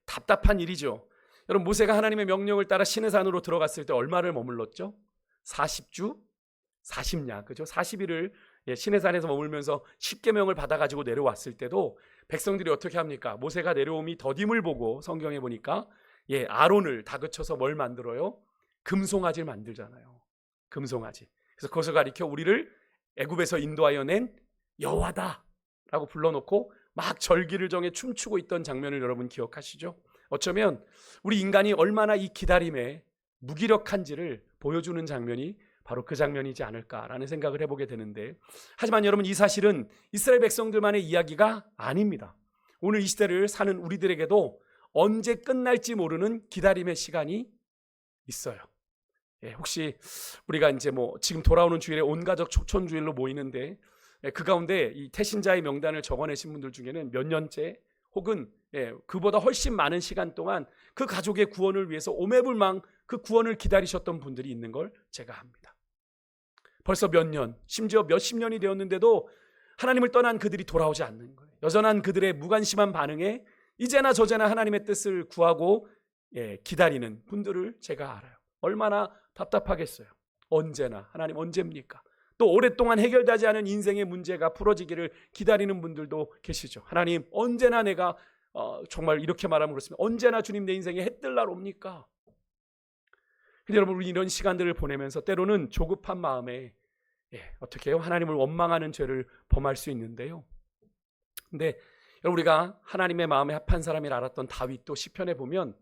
답답한 일이죠. 여러분 모세가 하나님의 명령을 따라 시내산으로 들어갔을 때 얼마를 머물렀죠? 40주 40냐, 그죠? 40일을 시내산에서 머물면서 십계명을 받아가지고 내려왔을 때도 백성들이 어떻게 합니까? 모세가 내려옴이 더딤을 보고 성경에 보니까 아론을 다그쳐서 뭘 만들어요? 금송아지를 만들잖아요. 금송아지. 그래서 그것을 가리켜 우리를 애굽에서 인도하여 낸 여호와다라고 불러놓고 막 절기를 정해 춤추고 있던 장면을 여러분 기억하시죠? 어쩌면 우리 인간이 얼마나 이 기다림에 무기력한지를 보여주는 장면이 바로 그 장면이지 않을까라는 생각을 해보게 되는데, 하지만 여러분, 이 사실은 이스라엘 백성들만의 이야기가 아닙니다. 오늘 이 시대를 사는 우리들에게도 언제 끝날지 모르는 기다림의 시간이 있어요. 혹시 우리가 이제 지금 돌아오는 주일에 온가족 초촌주일로 모이는데, 그 가운데 이 태신자의 명단을 적어내신 분들 중에는 몇 년째 혹은 그보다 훨씬 많은 시간 동안 그 가족의 구원을 위해서 오매불망 그 구원을 기다리셨던 분들이 있는 걸 제가 압니다. 벌써 몇 년, 심지어 몇십 년이 되었는데도 하나님을 떠난 그들이 돌아오지 않는 거예요. 여전한 그들의 무관심한 반응에 이제나 저제나 하나님의 뜻을 구하고 기다리는 분들을 제가 알아요. 얼마나 답답하겠어요. 언제나 하나님 언제입니까? 또 오랫동안 해결되지 않은 인생의 문제가 풀어지기를 기다리는 분들도 계시죠. 하나님 언제나 내가 정말 이렇게 말하면 그렇습니다. 언제나 주님 내 인생에 해 뜰 날 옵니까? 근데 여러분, 우리 이런 시간들을 보내면서 때로는 조급한 마음에 어떻게 해요? 하나님을 원망하는 죄를 범할 수 있는데요. 근데 여러분, 우리가 하나님의 마음에 합한 사람이라 알았던 다윗도 시편에 보면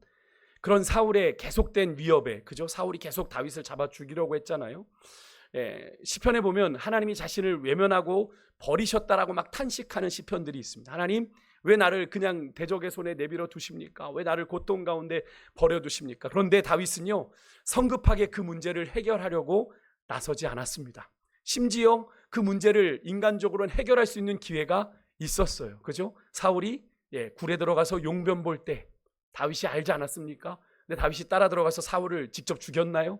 그런 사울의 계속된 위협에, 그죠? 사울이 계속 다윗을 잡아 죽이려고 했잖아요. 시편에 보면 하나님이 자신을 외면하고 버리셨다라고 막 탄식하는 시편들이 있습니다. 하나님, 왜 나를 그냥 대적의 손에 내버려 두십니까? 왜 나를 고통 가운데 버려두십니까? 그런데 다윗은요, 성급하게 그 문제를 해결하려고 나서지 않았습니다. 심지어 그 문제를 인간적으로는 해결할 수 있는 기회가 있었어요. 그죠? 사울이 굴에 들어가서 용변 볼 때 다윗이 알지 않았습니까? 근데 다윗이 따라 들어가서 사울을 직접 죽였나요?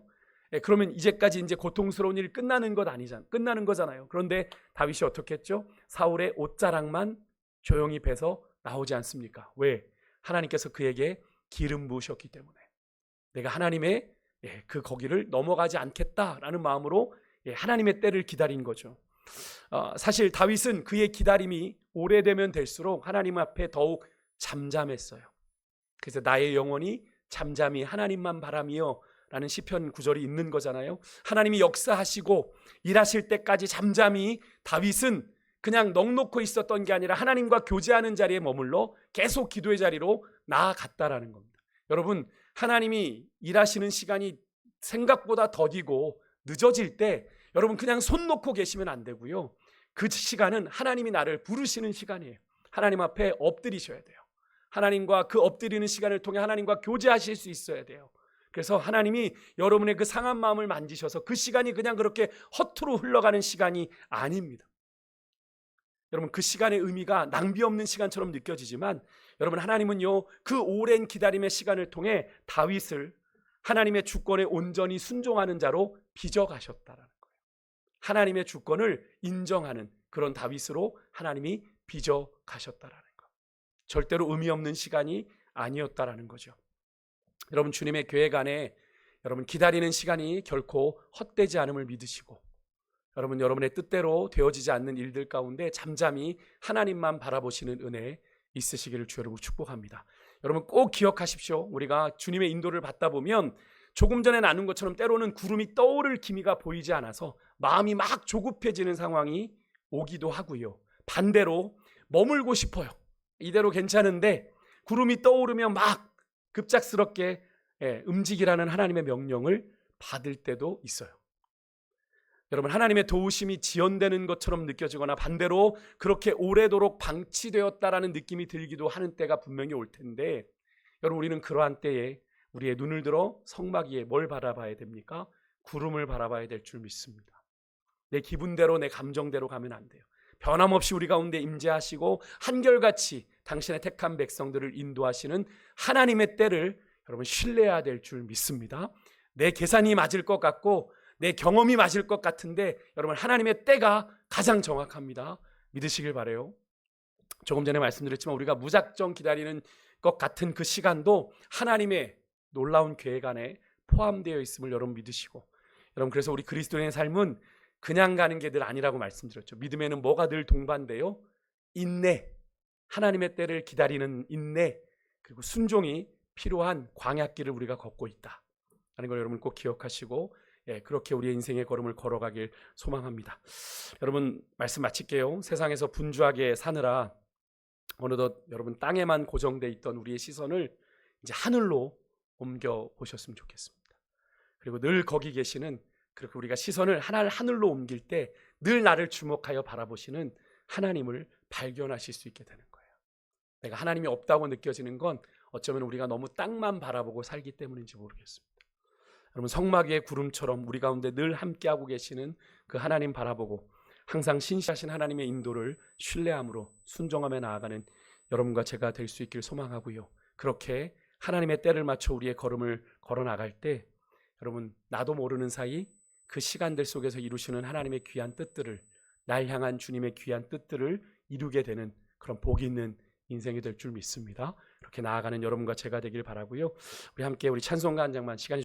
그러면 이제까지 이제 고통스러운 일 끝나는 거잖아요. 그런데 다윗이 어떻게 했죠? 사울의 옷자락만 조용히 베서 나오지 않습니까? 왜? 하나님께서 그에게 기름 부으셨기 때문에. 내가 하나님의 그 거기를 넘어가지 않겠다라는 마음으로 하나님의 때를 기다린 거죠. 사실 다윗은 그의 기다림이 오래되면 될수록 하나님 앞에 더욱 잠잠했어요. 그래서 나의 영혼이 잠잠히 하나님만 바라며 라는 시편 구절이 있는 거잖아요. 하나님이 역사하시고 일하실 때까지 잠잠히 다윗은 그냥 넋놓고 있었던 게 아니라 하나님과 교제하는 자리에 머물러 계속 기도의 자리로 나아갔다라는 겁니다. 여러분, 하나님이 일하시는 시간이 생각보다 더디고 늦어질 때 여러분 그냥 손 놓고 계시면 안 되고요. 그 시간은 하나님이 나를 부르시는 시간이에요. 하나님 앞에 엎드리셔야 돼요. 하나님과 그 엎드리는 시간을 통해 하나님과 교제하실 수 있어야 돼요. 그래서 하나님이 여러분의 그 상한 마음을 만지셔서 그 시간이 그냥 그렇게 허투루 흘러가는 시간이 아닙니다. 여러분, 그 시간의 의미가 낭비 없는 시간처럼 느껴지지만 여러분, 하나님은요, 그 오랜 기다림의 시간을 통해 다윗을 하나님의 주권에 온전히 순종하는 자로 빚어가셨다라는 거예요. 하나님의 주권을 인정하는 그런 다윗으로 하나님이 빚어가셨다라는 거. 절대로 의미 없는 시간이 아니었다라는 거죠. 여러분, 주님의 계획 안에 여러분 기다리는 시간이 결코 헛되지 않음을 믿으시고, 여러분의 뜻대로 되어지지 않는 일들 가운데 잠잠히 하나님만 바라보시는 은혜 있으시기를 주 여러분 축복합니다. 여러분 꼭 기억하십시오. 우리가 주님의 인도를 받다 보면 조금 전에 나눈 것처럼 때로는 구름이 떠오를 기미가 보이지 않아서 마음이 막 조급해지는 상황이 오기도 하고요. 반대로 머물고 싶어요. 이대로 괜찮은데 구름이 떠오르면 막 급작스럽게 움직이라는 하나님의 명령을 받을 때도 있어요. 여러분, 하나님의 도우심이 지연되는 것처럼 느껴지거나 반대로 그렇게 오래도록 방치되었다라는 느낌이 들기도 하는 때가 분명히 올 텐데, 여러분, 우리는 그러한 때에 우리의 눈을 들어 성막 위에 뭘 바라봐야 됩니까? 구름을 바라봐야 될 줄 믿습니다. 내 기분대로 내 감정대로 가면 안 돼요. 변함없이 우리 가운데 임재하시고 한결같이 당신의 택한 백성들을 인도하시는 하나님의 때를 여러분 신뢰해야 될 줄 믿습니다. 내 계산이 맞을 것 같고 내 경험이 맞을 것 같은데 여러분, 하나님의 때가 가장 정확합니다. 믿으시길 바라요. 조금 전에 말씀드렸지만 우리가 무작정 기다리는 것 같은 그 시간도 하나님의 놀라운 계획 안에 포함되어 있음을 여러분 믿으시고, 여러분 그래서 우리 그리스도인의 삶은 그냥 가는 게 늘 아니라고 말씀드렸죠. 믿음에는 뭐가 늘 동반돼요? 인내, 하나님의 때를 기다리는 인내, 그리고 순종이 필요한 광야길을 우리가 걷고 있다. 하는 걸 여러분 꼭 기억하시고 그렇게 우리의 인생의 걸음을 걸어가길 소망합니다. 여러분 말씀 마칠게요. 세상에서 분주하게 사느라 어느덧 여러분 땅에만 고정돼 있던 우리의 시선을 이제 하늘로 옮겨 보셨으면 좋겠습니다. 그리고 늘 거기 계시는, 그렇게 우리가 시선을 하늘로 옮길 때 늘 나를 주목하여 바라보시는 하나님을 발견하실 수 있게 되는 거예요. 내가 하나님이 없다고 느껴지는 건 어쩌면 우리가 너무 땅만 바라보고 살기 때문인지 모르겠습니다. 여러분 성막 위의 구름처럼 우리 가운데 늘 함께하고 계시는 그 하나님 바라보고 항상 신실하신 하나님의 인도를 신뢰함으로 순종하며 나아가는 여러분과 제가 될 수 있길 소망하고요. 그렇게 하나님의 때를 맞춰 우리의 걸음을 걸어 나갈 때 여러분 나도 모르는 사이 그 시간들 속에서 이루시는 하나님의 귀한 뜻들을, 날 향한 주님의 귀한 뜻들을 이루게 되는 그런 복이 있는 인생이 될 줄 믿습니다. 그렇게 나아가는 여러분과 제가 되길 바라고요. 우리 함께 우리 찬송가 한 장만 시간이